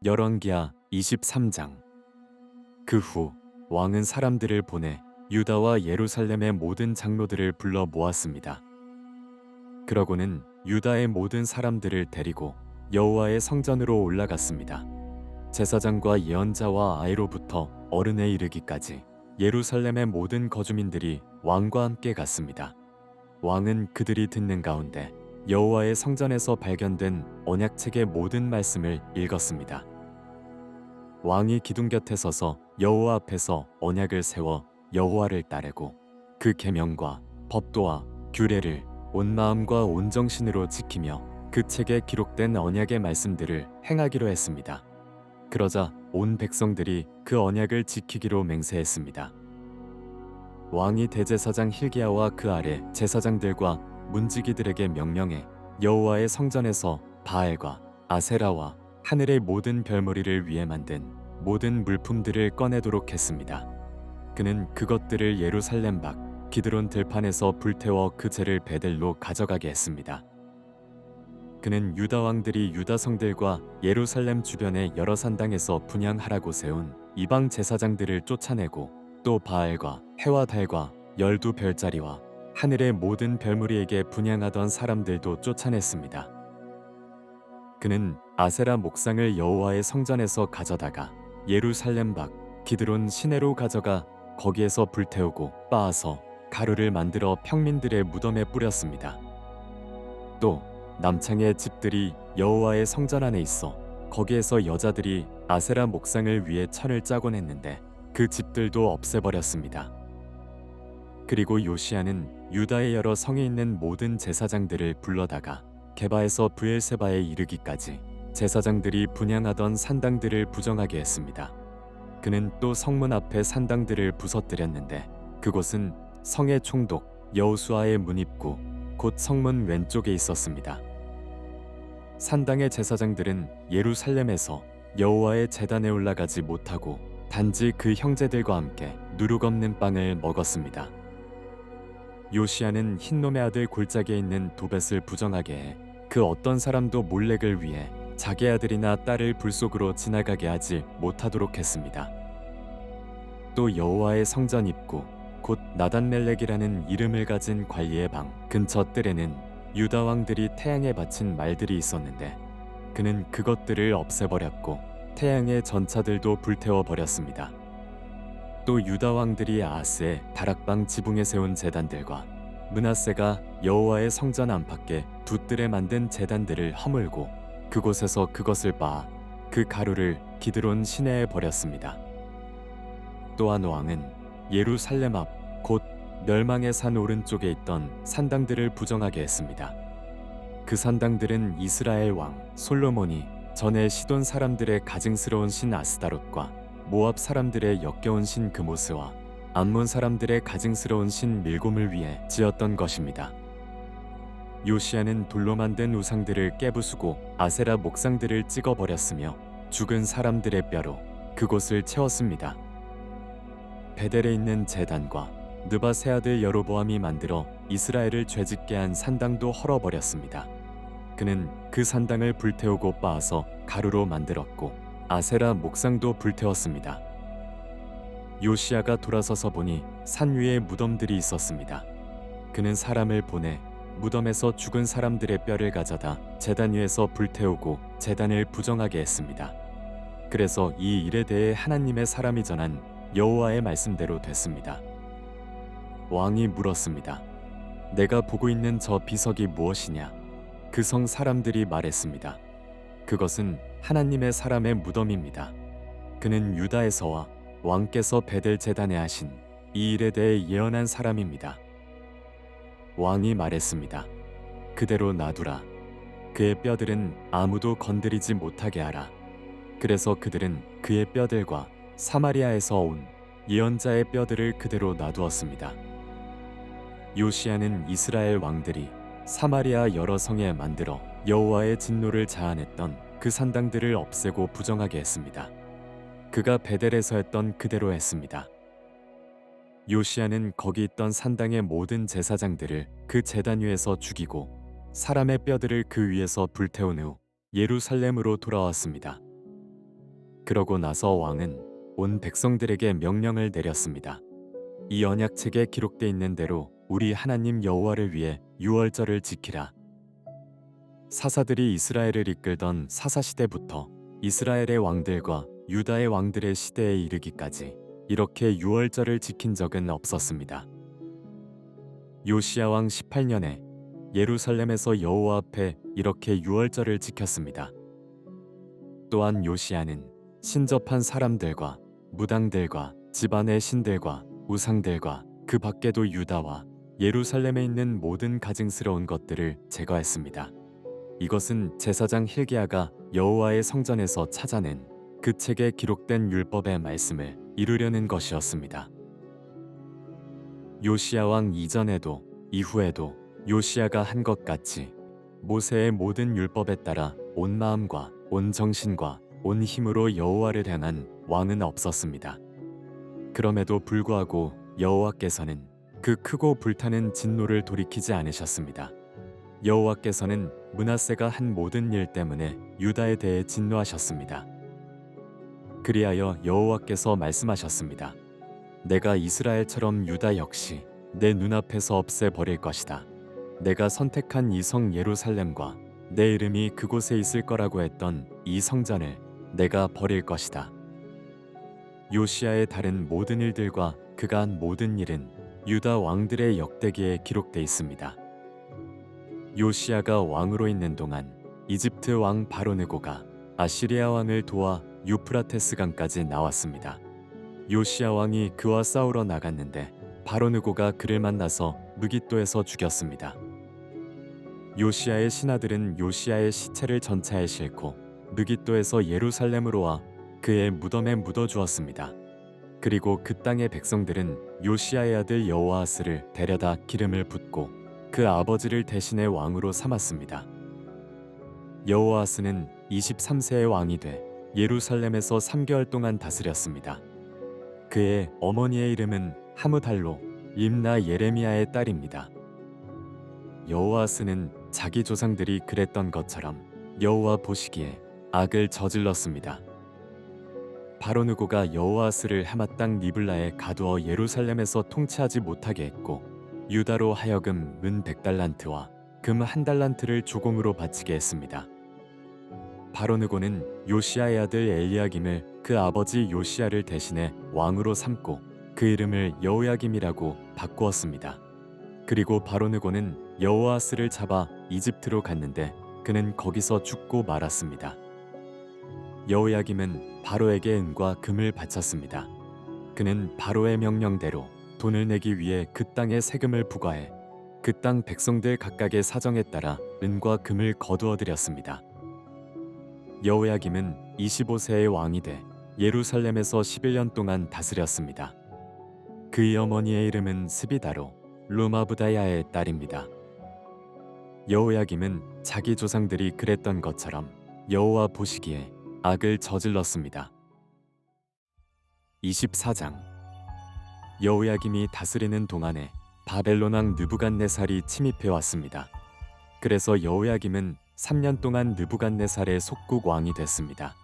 열왕기하 23장. 그 후 왕은 사람들을 보내 유다와 예루살렘의 모든 장로들을 불러 모았습니다. 그러고는 유다의 모든 사람들을 데리고 여호와의 성전으로 올라갔습니다. 제사장과 예언자와 아이로부터 어른에 이르기까지 예루살렘의 모든 거주민들이 왕과 함께 갔습니다. 왕은 그들이 듣는 가운데 여호와의 성전에서 발견된 언약책의 모든 말씀을 읽었습니다. 왕이 기둥 곁에 서서 여호와 앞에서 언약을 세워 여호와를 따르고 그 계명과 법도와 규례를 온 마음과 온 정신으로 지키며 그 책에 기록된 언약의 말씀들을 행하기로 했습니다. 그러자 온 백성들이 그 언약을 지키기로 맹세했습니다. 왕이 대제사장 hil기야와 그 아래 제사장들과 문지기들에게 명령해 여호와의 성전에서 바알과 아세라와 하늘의 모든 별머리를 위해 만든 모든 물품들을 꺼내도록 했습니다. 그는 그것들을 예루살렘 밖 기드론 들판에서 불태워 그 재를 베델로 가져가게 했습니다. 그는 유다 왕들이 유다 성들과 예루살렘 주변의 여러 산당에서 분향하라고 세운 이방 제사장들을 쫓아내고 또 바알과 해와 달과 12별자리와 하늘의 모든 별무리에게 분향하던 사람들도 쫓아냈습니다. 그는 아세라 목상을 여호와의 성전에서 가져다가 예루살렘 밖 기드론 시내로 가져가 거기에서 불태우고 빻아서 가루를 만들어 평민들의 무덤에 뿌렸습니다. 또 남창의 집들이 여호와의 성전 안에 있어 거기에서 여자들이 아세라 목상을 위해 천을 짜곤 했는데 그 집들도 없애버렸습니다. 그리고 요시야는 유다의 여러 성에 있는 모든 제사장들을 불러다가 게바에서 브엘세바에 이르기까지 제사장들이 분향하던 산당들을 부정하게 했습니다. 그는 또 성문 앞에 산당들을 부서뜨렸는데 그곳은 성의 총독 여호수아의 문입구 곧 성문 왼쪽에 있었습니다. 산당의 제사장들은 예루살렘에서 여호와의 제단에 올라가지 못하고 단지 그 형제들과 함께 누룩 없는 빵을 먹었습니다. 요시야는 흰놈의 아들 골짜기에 있는 도벳을 부정하게 해 그 어떤 사람도 몰렉을 위해 자기 아들이나 딸을 불 속으로 지나가게 하지 못하도록 했습니다. 또 여호와의 성전 입구 곧 나단멜렉이라는 이름을 가진 관리의 방 근처 뜰에는 유다 왕들이 태양에 바친 말들이 있었는데 그는 그것들을 없애버렸고 태양의 전차들도 불태워 버렸습니다. 또 유다 왕들이 아하스의 다락방 지붕에 세운 제단들과 므낫세가 여호와의 성전 안팎에 두 뜰에 만든 제단들을 허물고 그곳에서 그것을 빻아 그 가루를 기드론 시내에 버렸습니다. 또한 왕은 예루살렘 앞 곧 멸망의 산 오른쪽에 있던 산당들을 부정하게 했습니다. 그 산당들은 이스라엘 왕 솔로몬이 전에 시돈 사람들의 가증스러운 신 아스다롯과 모압 사람들의 역겨운 신 그모스와 암몬 사람들의 가증스러운 신 밀곰을 위해 지었던 것입니다. 요시야는 돌로 만든 우상들을 깨부수고 아세라 목상들을 찍어버렸으며 죽은 사람들의 뼈로 그곳을 채웠습니다. 베델에 있는 제단과 느밧의 아들 여로보암이 만들어 이스라엘을 죄짓게 한 산당도 헐어버렸습니다. 그는 그 산당을 불태우고 빻아서 가루로 만들었고 아세라 목상도 불태웠습니다. 요시야가 돌아서서 보니 산 위에 무덤들이 있었습니다. 그는 사람을 보내 무덤에서 죽은 사람들의 뼈를 가져다 제단 위에서 불태우고 제단을 부정하게 했습니다. 그래서 이 일에 대해 하나님의 사람이 전한 여호와의 말씀대로 됐습니다. 왕이 물었습니다. 내가 보고 있는 저 비석이 무엇이냐? 그 성 사람들이 말했습니다. 그것은 하나님의 사람의 무덤입니다. 그는 유다에서와 왕께서 베델 제단에 하신 이 일에 대해 예언한 사람입니다. 왕이 말했습니다. 그대로 놔두라. 그의 뼈들은 아무도 건드리지 못하게 하라. 그래서 그들은 그의 뼈들과 사마리아에서 온 예언자의 뼈들을 그대로 놔두었습니다. 요시야는 이스라엘 왕들이 사마리아 여러 성에 만들어 여호와의 진노를 자아냈던 그 산당들을 없애고 부정하게 했습니다. 그가 베델에서 했던 그대로 했습니다. 요시야는 거기 있던 산당의 모든 제사장들을 그 제단 위에서 죽이고 사람의 뼈들을 그 위에서 불태운 후 예루살렘으로 돌아왔습니다. 그러고 나서 왕은 온 백성들에게 명령을 내렸습니다. 이 언약책에 기록돼 있는 대로 우리 하나님 여호와를 위해 유월절을 지키라. 사사들이 이스라엘을 이끌던 사사시대부터 이스라엘의 왕들과 유다의 왕들의 시대에 이르기까지 이렇게 유월절을 지킨 적은 없었습니다. 요시야 왕 18년에 예루살렘에서 여호와 앞에 이렇게 유월절을 지켰습니다. 또한 요시야는 신접한 사람들과 무당들과 집안의 신들과 우상들과 그 밖에도 유다와 예루살렘에 있는 모든 가증스러운 것들을 제거했습니다. 이것은 제사장 hil기야가 여호와의 성전에서 찾아낸 그 책에 기록된 율법의 말씀을 이루려는 것이었습니다. 요시야 왕 이전에도 이후에도 요시야가 한 것 같이 모세의 모든 율법에 따라 온 마음과 온 정신과 온 힘으로 여호와를 향한 왕은 없었습니다. 그럼에도 불구하고 여호와께서는 그 크고 불타는 진노를 돌이키지 않으셨습니다. 여호와께서는 므낫세가 한 모든 일 때문에 유다에 대해 진노하셨습니다. 그리하여 여호와께서 말씀하셨습니다. 내가 이스라엘처럼 유다 역시 내 눈앞에서 없애버릴 것이다. 내가 선택한 이 성 예루살렘과 내 이름이 그곳에 있을 거라고 했던 이 성전을 내가 버릴 것이다. 요시야의 다른 모든 일들과 그가 한 모든 일은 유다 왕들의 역대기에 기록돼 있습니다. 요시야가 왕으로 있는 동안 이집트 왕 바로느고가 아시리아 왕을 도와 유프라테스 강까지 나왔습니다. 요시야 왕이 그와 싸우러 나갔는데 바로느고가 그를 만나서 무깃도에서 죽였습니다. 요시야의 신하들은 요시야의 시체를 전차에 싣고 무깃도에서 예루살렘으로 와 그의 무덤에 묻어주었습니다. 그리고 그 땅의 백성들은 요시야의 아들 여호아스를 데려다 기름을 붓고 그 아버지를 대신의 왕으로 삼았습니다. 여호아스는 23세의 왕이 돼 예루살렘에서 3개월 동안 다스렸습니다. 그의 어머니의 이름은 하무달로 임나 예레미야의 딸입니다. 여호아스는 자기 조상들이 그랬던 것처럼 여호와 보시기에 악을 저질렀습니다. 바로느고가 여호아스를 하마 땅 리블라에 가두어 예루살렘에서 통치하지 못하게 했고 유다로 하여금 은 100달란트와 금 1달란트를 조공으로 바치게 했습니다. 바로느고는 요시야의 아들 엘리야김을 그 아버지 요시야를 대신해 왕으로 삼고 그 이름을 여호야김이라고 바꾸었습니다. 그리고 바로느고는 여호아스를 잡아 이집트로 갔는데 그는 거기서 죽고 말았습니다. 여호야김은 바로에게 은과 금을 바쳤습니다. 그는 바로의 명령대로 돈을 내기 위해 그 땅에 세금을 부과해 그 땅 백성들 각각의 사정에 따라 은과 금을 거두어 드렸습니다. 여호야김은 25세의 왕이 돼 예루살렘에서 11년 동안 다스렸습니다. 그의 어머니의 이름은 스비다로 루마부다야의 딸입니다. 여호야김은 자기 조상들이 그랬던 것처럼 여호와 보시기에 악을 저질렀습니다. 24장 여호야김이 다스리는 동안에 바벨론 왕 느부갓네살이 침입해 왔습니다. 그래서 여호야김은 3년 동안 느부갓네살의 속국 왕이 됐습니다.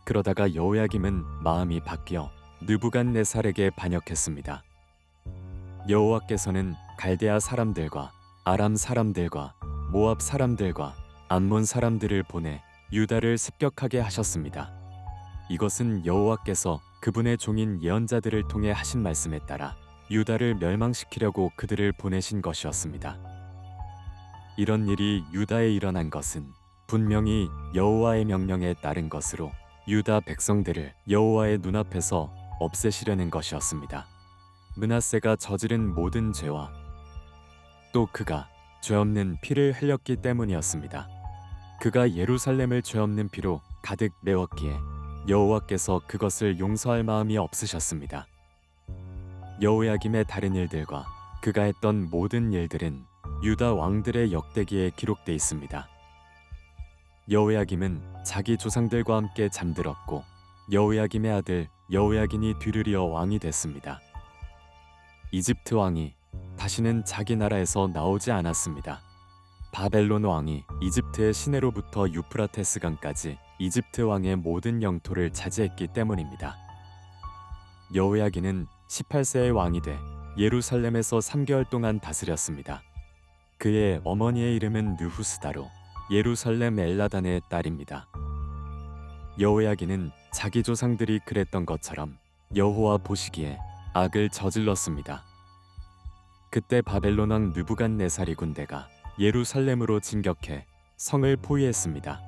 그러다가 여호야김은 마음이 바뀌어 느부갓네살에게 반역했습니다. 여호와께서는 갈대아 사람들과 아람 사람들과 모압 사람들과 암몬 사람들을 보내 유다를 습격하게 하셨습니다. 이것은 여호와께서 그분의 종인 예언자들을 통해 하신 말씀에 따라 유다를 멸망시키려고 그들을 보내신 것이었습니다. 이런 일이 유다에 일어난 것은 분명히 여호와의 명령에 따른 것으로 유다 백성들을 여호와의 눈앞에서 없애시려는 것이었습니다. 므낫세가 저지른 모든 죄와 또 그가 죄 없는 피를 흘렸기 때문이었습니다. 그가 예루살렘을 죄 없는 피로 가득 메웠기에 여호와께서 그것을 용서할 마음이 없으셨습니다. 여호야김의 다른 일들과 그가 했던 모든 일들은 유다 왕들의 역대기에 기록돼 있습니다. 여호야김은 자기 조상들과 함께 잠들었고 여호야김의 아들 여호야긴이 뒤를 이어 왕이 됐습니다. 이집트 왕이 다시는 자기 나라에서 나오지 않았습니다. 바벨론 왕이 이집트의 시내로부터 유프라테스 강까지 이집트 왕의 모든 영토를 차지했기 때문입니다. 여호야긴은 18세의 왕이 돼 예루살렘에서 3개월 동안 다스렸습니다. 그의 어머니의 이름은 느후스다로 예루살렘 엘라단의 딸입니다. 여호야긴은 자기 조상들이 그랬던 것처럼 여호와 보시기에 악을 저질렀습니다. 그때 바벨론 왕 느부갓네살이 군대가 예루살렘으로 진격해 성을 포위했습니다.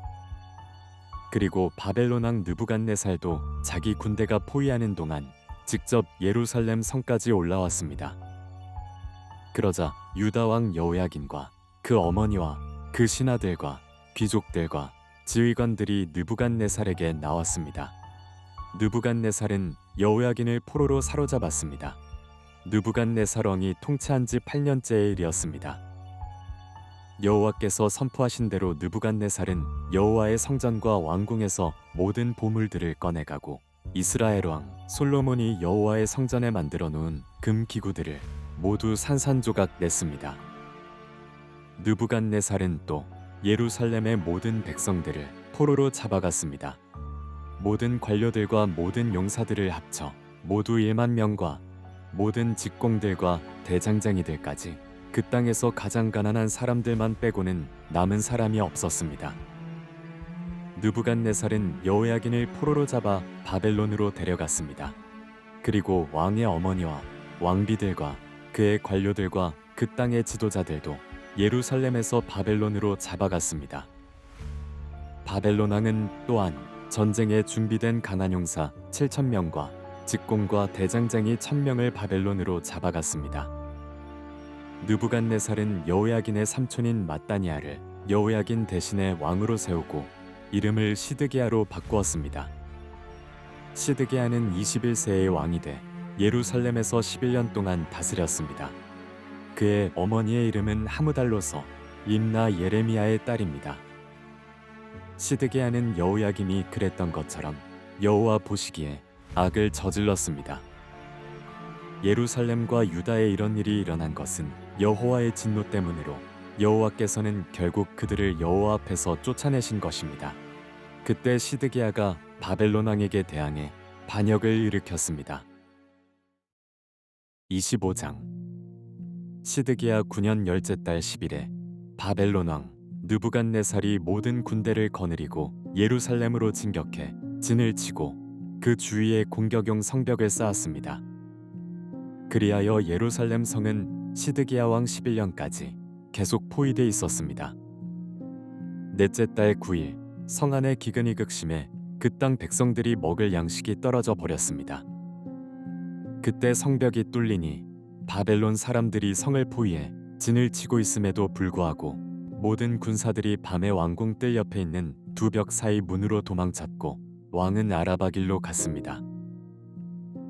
그리고 바벨론 왕 느부갓네살도 자기 군대가 포위하는 동안 직접 예루살렘 성까지 올라왔습니다. 그러자 유다 왕 여호야긴과 그 어머니와 그 신하들과 귀족들과 지휘관들이 느부갓네살에게 나왔습니다. 느부갓네살은 여호야긴을 포로로 사로잡았습니다. 느부갓네살 왕이 통치한 지 8년째의 일이었습니다. 여호와께서 선포하신 대로 느부갓네살은 여호와의 성전과 왕궁에서 모든 보물들을 꺼내가고 이스라엘 왕 솔로몬이 여호와의 성전에 만들어 놓은 금 기구들을 모두 산산조각 냈습니다. 느부갓네살은 또 예루살렘의 모든 백성들을 포로로 잡아갔습니다. 모든 관료들과 모든 용사들을 합쳐 모두 1만 명과 모든 직공들과 대장장이들까지 그 땅에서 가장 가난한 사람들만 빼고는 남은 사람이 없었습니다. 느부갓네살은 여호야긴을 포로로 잡아 바벨론으로 데려갔습니다. 그리고 왕의 어머니와 왕비들과 그의 관료들과 그 땅의 지도자들도 예루살렘에서 바벨론으로 잡아갔습니다. 바벨론 왕은 또한 전쟁에 준비된 강한 용사 7,000명과 직공과 대장장이 1,000명을 바벨론으로 잡아갔습니다. 느부갓네살은 여호야긴의 삼촌인 마따니아를 여호야긴 대신에 왕으로 세우고 이름을 시드기야로 바꾸었습니다. 시드기야는 21세의 왕이 돼 예루살렘에서 11년 동안 다스렸습니다. 그의 어머니의 이름은 하무달로서 림나 예레미야의 딸입니다. 시드기야는 여호야김이 그랬던 것처럼 여호와 보시기에 악을 저질렀습니다. 예루살렘과 유다에 이런 일이 일어난 것은 여호와의 진노 때문으로 여호와께서는 결국 그들을 여호와 앞에서 쫓아내신 것입니다. 그때 시드기야가 바벨론 왕에게 대항해 반역을 일으켰습니다. 25장 시드기야 9년 열째 달 10일에 바벨론 왕 느부갓네살이 모든 군대를 거느리고 예루살렘으로 진격해 진을 치고 그 주위에 공격용 성벽을 쌓았습니다. 그리하여 예루살렘 성은 시드기야 왕 11년까지 계속 포위돼 있었습니다. 넷째 달 9일 성 안에 기근이 극심해 그 땅 백성들이 먹을 양식이 떨어져 버렸습니다. 그때 성벽이 뚫리니 바벨론 사람들이 성을 포위해 진을 치고 있음에도 불구하고 모든 군사들이 밤에 왕궁 뜰 옆에 있는 두 벽 사이 문으로 도망쳤고 왕은 아라바 길로 갔습니다.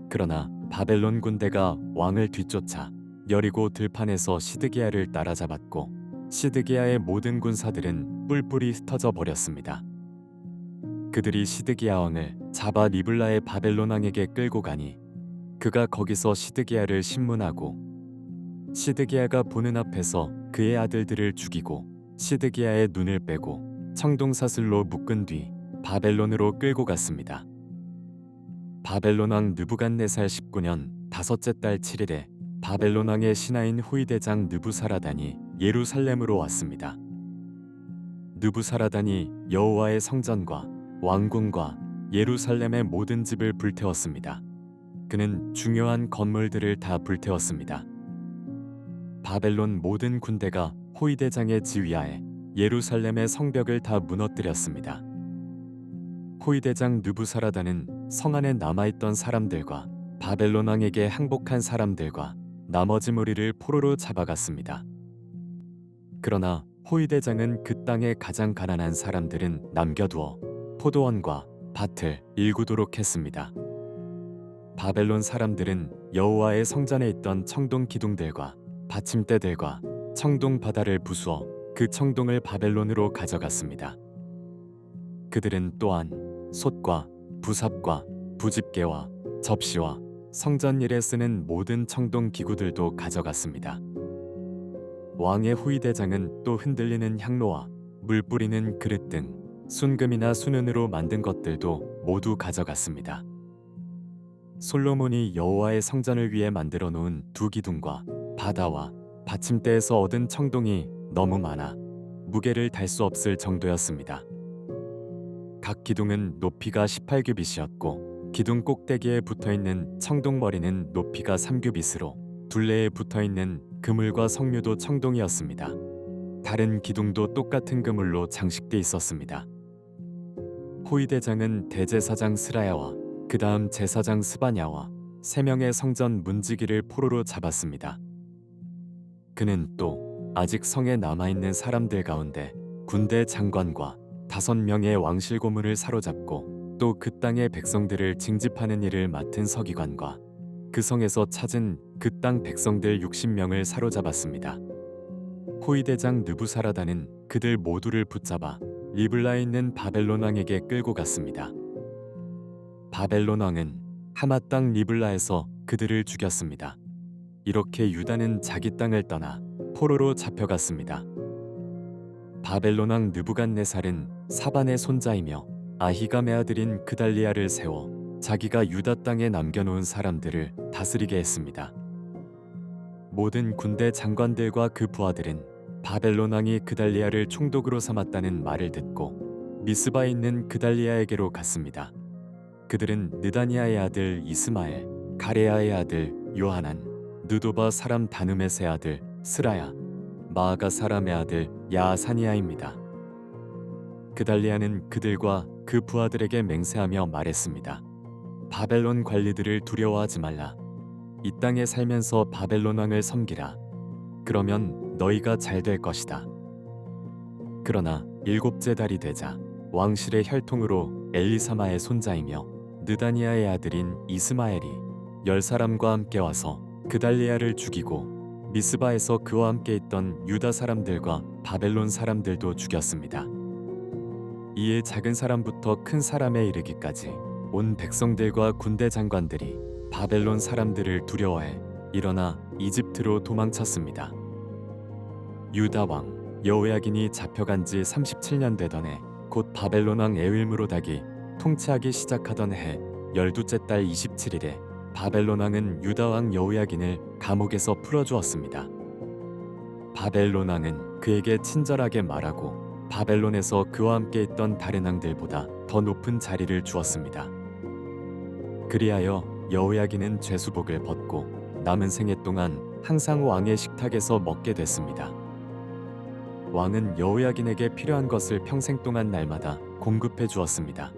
그러나 바벨론 군대가 왕을 뒤쫓아 여리고 들판에서 시드기야를 따라잡았고 시드기야의 모든 군사들은 뿔뿔이 흩어져 버렸습니다. 그들이 시드기야 왕을 잡아 리블라의 바벨론 왕에게 끌고 가니 그가 거기서 시드기야를 신문하고 시드기야가 보는 앞에서 그의 아들들을 죽이고 시드기야의 눈을 빼고 청동사슬로 묶은 뒤 바벨론으로 끌고 갔습니다. 바벨론 왕 느부갓네살 19년 다섯째 달 7일에 바벨론 왕의 신하인 후위대장 느부사라단이 예루살렘으로 왔습니다. 느부사라단이 여호와의 성전과 왕궁과 예루살렘의 모든 집을 불태웠습니다. 그는 중요한 건물들을 다 불태웠습니다. 바벨론 모든 군대가 호위대장의 지휘하에 예루살렘의 성벽을 다 무너뜨렸습니다. 호위대장 느부사라단은 성 안에 남아있던 사람들과 바벨론 왕에게 항복한 사람들과 나머지 무리를 포로로 잡아갔습니다. 그러나 호위대장은 그 땅의 가장 가난한 사람들은 남겨두어 포도원과 밭을 일구도록 했습니다. 바벨론 사람들은 여호와의 성전에 있던 청동 기둥들과 받침대들과 청동 바다를 부수어 그 청동을 바벨론으로 가져갔습니다. 그들은 또한 솥과 부삽과 부집게와 접시와 성전 일에 쓰는 모든 청동 기구들도 가져갔습니다. 왕의 후위대장은 또 흔들리는 향로와 물 뿌리는 그릇 등 순금이나 순은으로 만든 것들도 모두 가져갔습니다. 솔로몬이 여호와의 성전을 위해 만들어 놓은 두 기둥과 바다와 받침대에서 얻은 청동이 너무 많아 무게를 달 수 없을 정도였습니다. 각 기둥은 높이가 18규빗이었고 기둥 꼭대기에 붙어있는 청동머리는 높이가 3규빗으로 둘레에 붙어있는 그물과 석류도 청동이었습니다. 다른 기둥도 똑같은 그물로 장식돼 있었습니다. 호위대장은 대제사장 스라야와 그 다음 제사장 스바냐와 3명의 성전 문지기를 포로로 잡았습니다. 그는 또 아직 성에 남아있는 사람들 가운데 군대 장관과 5명의 왕실 고문을 사로잡고 또 그 땅의 백성들을 징집하는 일을 맡은 서기관과 그 성에서 찾은 그 땅 백성들 60명을 사로잡았습니다. 호위대장 느부사라다는 그들 모두를 붙잡아 리블라에 있는 바벨론 왕에게 끌고 갔습니다. 바벨론 왕은 하마 땅 리블라에서 그들을 죽였습니다. 이렇게 유다는 자기 땅을 떠나 포로로 잡혀갔습니다. 바벨론 왕 느부갓네살은 사반의 손자이며 아히감의 아들인 그달리아를 세워 자기가 유다 땅에 남겨놓은 사람들을 다스리게 했습니다. 모든 군대 장관들과 그 부하들은 바벨론 왕이 그달리아를 총독으로 삼았다는 말을 듣고 미스바에 있는 그달리아에게로 갔습니다. 그들은 느다니아의 아들 이스마엘, 가레아의 아들 요하난, 느도바 사람 다누메스의 아들 스라야, 마아가 사람의 아들 야아사니아입니다. 그달리아는 그들과 그 부하들에게 맹세하며 말했습니다. 바벨론 관리들을 두려워하지 말라. 이 땅에 살면서 바벨론 왕을 섬기라. 그러면 너희가 잘 될 것이다. 그러나 7째 달이 되자 왕실의 혈통으로 엘리사마의 손자이며 느다니아의 아들인 이스마엘이 10사람과 함께 와서 그달리아를 죽이고 미스바에서 그와 함께 있던 유다 사람들과 바벨론 사람들도 죽였습니다. 이에 작은 사람부터 큰 사람에 이르기까지 온 백성들과 군대 장관들이 바벨론 사람들을 두려워해 일어나 이집트로 도망쳤습니다. 유다 왕 여호야긴이 잡혀간 지 37년 되던 해, 곧 바벨론 왕 에윌므로닥이 통치하기 시작하던 해 12째 달 27일에 바벨론 왕은 유다 왕 여호야긴을 감옥에서 풀어주었습니다. 바벨론 왕은 그에게 친절하게 말하고 바벨론에서 그와 함께 있던 다른 왕들보다 더 높은 자리를 주었습니다. 그리하여 여호야긴은 죄수복을 벗고 남은 생애 동안 항상 왕의 식탁에서 먹게 됐습니다. 왕은 여호야긴에게 필요한 것을 평생 동안 날마다 공급해 주었습니다.